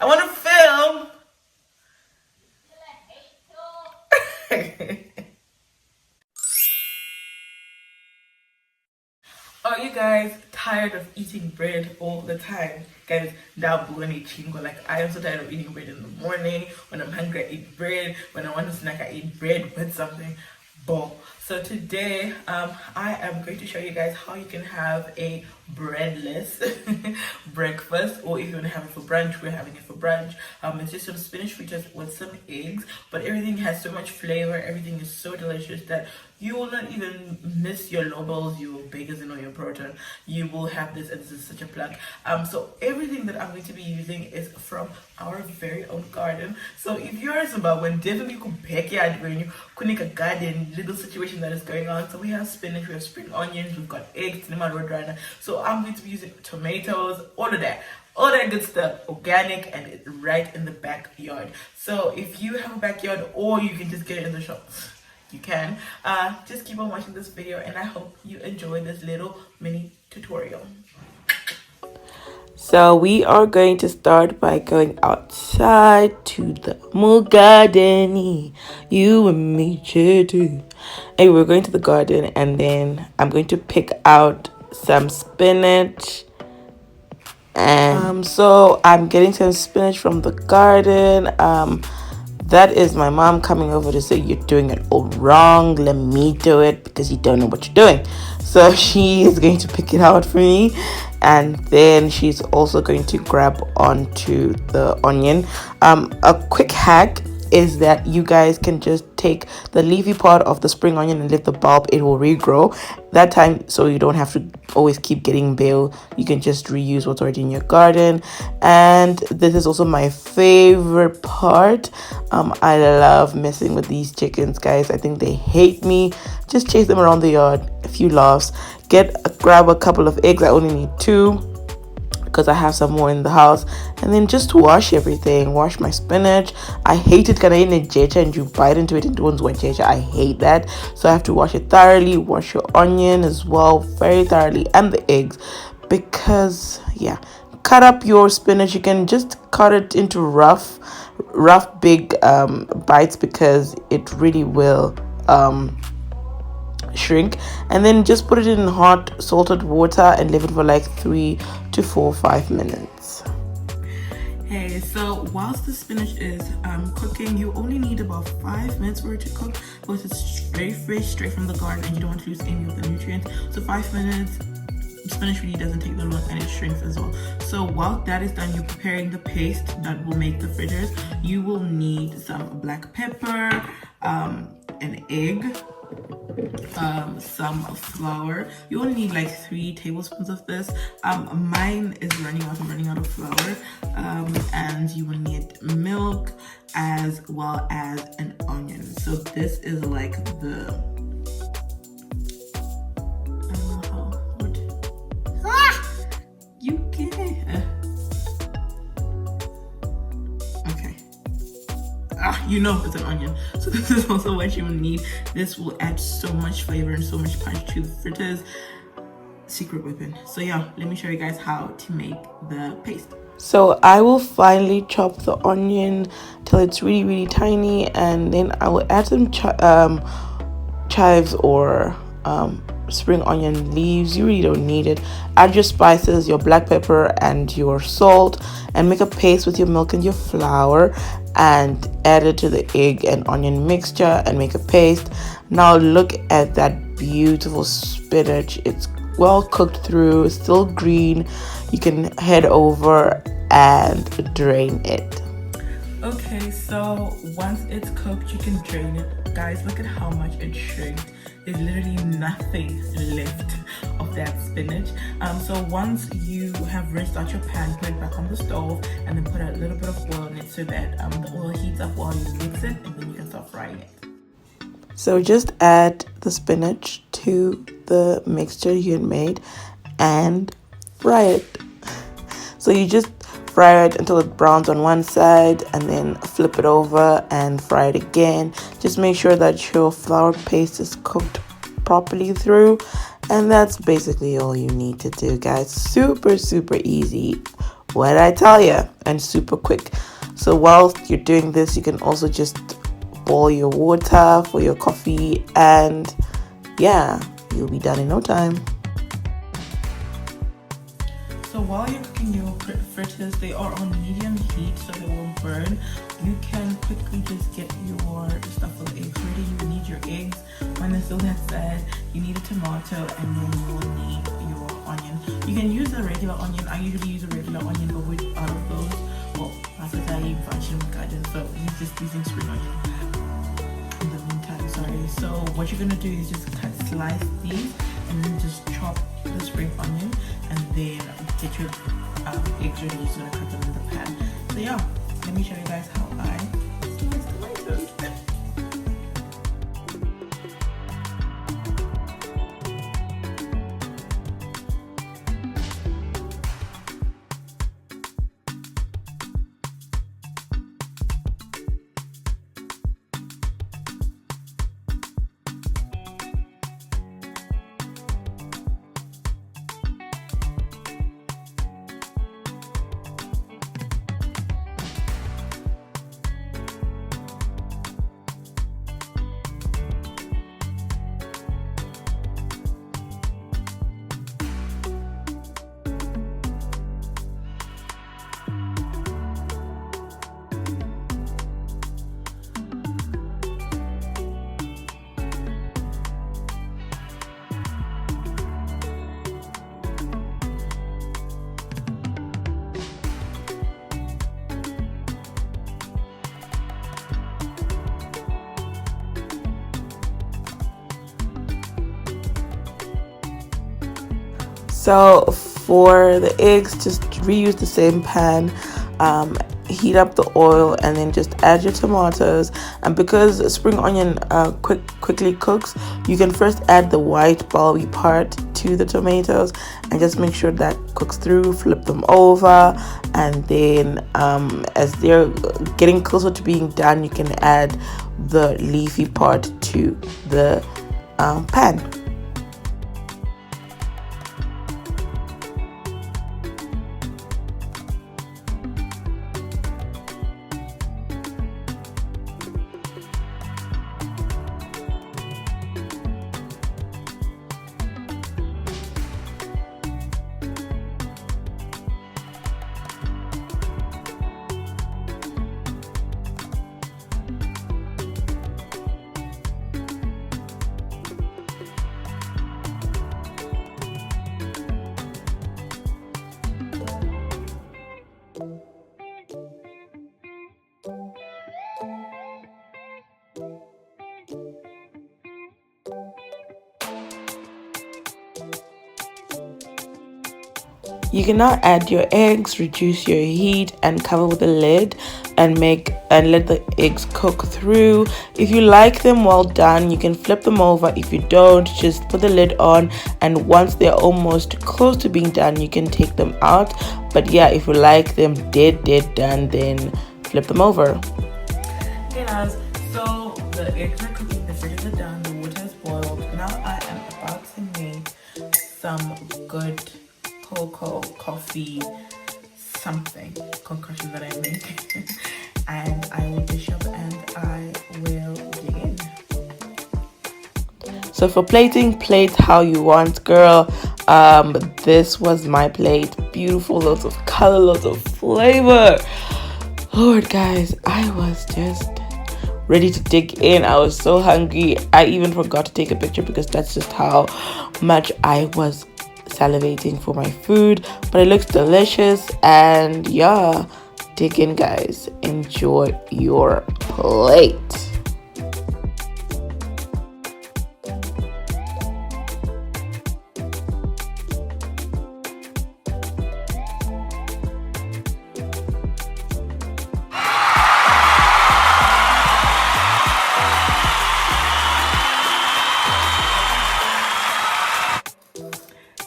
I want to film. Are you guys tired of eating bread all the time? Guys, that bugani chingo. Like, I am so tired of eating bread in the morning. When I'm hungry, I eat bread. When I want a snack, I eat bread with something. Boom. So today, I am going to show you guys how you can have a breadless breakfast, or if you want to have it for brunch, we're having it for brunch. It's just some spinach fritters with some eggs, but everything has so much flavor. Everything is so delicious that you will not even miss your lobels, your bacon, or your protein. You will have this, and this is such a plug. So everything that I'm going to be using is from our very own garden. So if you're a Zimbabwean, definitely you can backyard when you kunika garden little situation that is going on. So we have spinach, we have spring onions, we've got eggs, cinema roadrunner. So I'm going to be using tomatoes, all of that. All that good stuff, organic, and it's right in the backyard. So if you have a backyard, or you can just get it in the shops, you can. Just keep on watching this video, and I hope you enjoy this little mini tutorial. So we are going to start by going outside to the more garden. You and me, too. And we're going to the garden, and then I'm going to pick out some spinach. And so I'm getting some spinach from the garden. That is my mom coming over to say you're doing it all wrong. Let me do it because you don't know what you're doing. So she is going to pick it out for me, and then she's also going to grab onto the onion. A quick hack is that you guys can just take the leafy part of the spring onion and leave the bulb. It will regrow that time, so you don't have to always keep getting bail. You can just reuse what's already in your garden. And this is also my favorite part. I love messing with these chickens, guys. I think they hate me. Just chase them around the yard, a few laughs. Grab a couple of eggs. I only need 2 because I have some more in the house. And then just wash everything. Wash my spinach. I hate it in a jecha and you bite into it and don't want jecha. I hate that. So I have to wash it thoroughly. Wash your onion as well very thoroughly, and the eggs, because cut up your spinach. You can just cut it into rough big bites, because it really will shrink. And then just put it in hot salted water and leave it for like 3 to 4 5 minutes. Hey, so whilst the spinach is cooking, you only need about 5 minutes for it to cook, because it's very fresh, straight from the garden, and you don't want to lose any of the nutrients. So 5 minutes. Spinach really doesn't take that long, and it shrinks as well. So while that is done, you're preparing the paste that will make the fritters. You will need some black pepper, an egg, some flour. You only need like 3 tablespoons of this. Mine is running out. I'm running out of flour. And you will need milk as well as an onion. So this is like the you know it's an onion. So this is also what you will need. This will add so much flavor and so much punch to the fritters. Secret weapon. So yeah, let me show you guys how to make the paste. So I will finally chop the onion till it's really tiny, and then I will add some chives or spring onion leaves. You really don't need it. Add your spices, your black pepper and your salt, and make a paste with your milk and your flour, and add it to the egg and onion mixture and make a paste. Now look at that beautiful spinach. It's well cooked through, it's still green. You can head over and drain it. Okay, so once it's cooked, you can drain it. Guys, look at how much it shrinked. There's literally nothing left of that spinach. So once you have rinsed out your pan, put it back on the stove, and then put a little bit of oil in it so that the oil heats up while you mix it, and then you can start frying it. So just add the spinach to the mixture you had made and fry it. So you just fry it until it browns on one side, and then flip it over and fry it again. Just make sure that your flour paste is cooked properly through, and that's basically all you need to do, guys. Super easy. what did I tell you? And super quick. So whilst you're doing this, you can also just boil your water for your coffee, and yeah, you'll be done in no time. So while you're cooking your fritters, they are on medium heat so they won't burn. You can quickly just get your stuff for the eggs ready. You need your eggs. When they're still that sad, you need a tomato, and then you will need your onion. You can use a regular onion. I usually use a regular onion, but with out of those, well, as I say, function garden, so we're just using spring onion in the meantime. Sorry. So what you're gonna do is just slice these, and then just chop the spring onion, and then get your eggs ready. You're just gonna cut them in the pan. So yeah, let me show you guys how I slice tomatoes. So for the eggs, just reuse the same pan, heat up the oil, and then just add your tomatoes. And because spring onion quickly cooks, you can first add the white bulby part to the tomatoes and just make sure that cooks through. Flip them over, and then as they're getting closer to being done, you can add the leafy part to the pan. You can now add your eggs, reduce your heat, and cover with a lid and let the eggs cook through. If you like them well done, you can flip them over. If you don't, just put the lid on, and once they're almost close to being done, you can take them out. But yeah, if you like them dead done, then flip them over. Okay guys, so the eggs are cooking, the fritters are done, the water is boiled. Now I am about to make some good cocoa, coffee, something concoction that I make. And I will dish up and I will dig in. So for plating, plate how you want, girl. This was my plate. Beautiful, lots of color, lots of flavor. Lord guys, I was just ready to dig in. I was so hungry. I even forgot to take a picture because that's just how much I was salivating for my food. But it looks delicious, and yeah, dig in guys, enjoy your plate.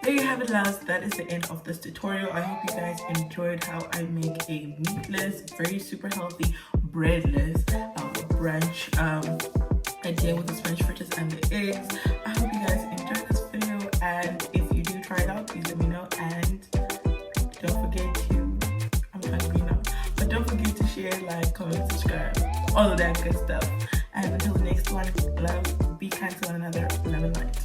There you have it, lads. That is the end of this tutorial. I hope you guys enjoyed how I make a meatless, very super healthy, breadless brunch idea with the Spinach fritters and the eggs. I hope you guys enjoyed this video, and if you do try it out, please let me know, and don't forget to share, like, comment, subscribe, all of that good stuff. And until the next one, love, be kind to one another, love and light.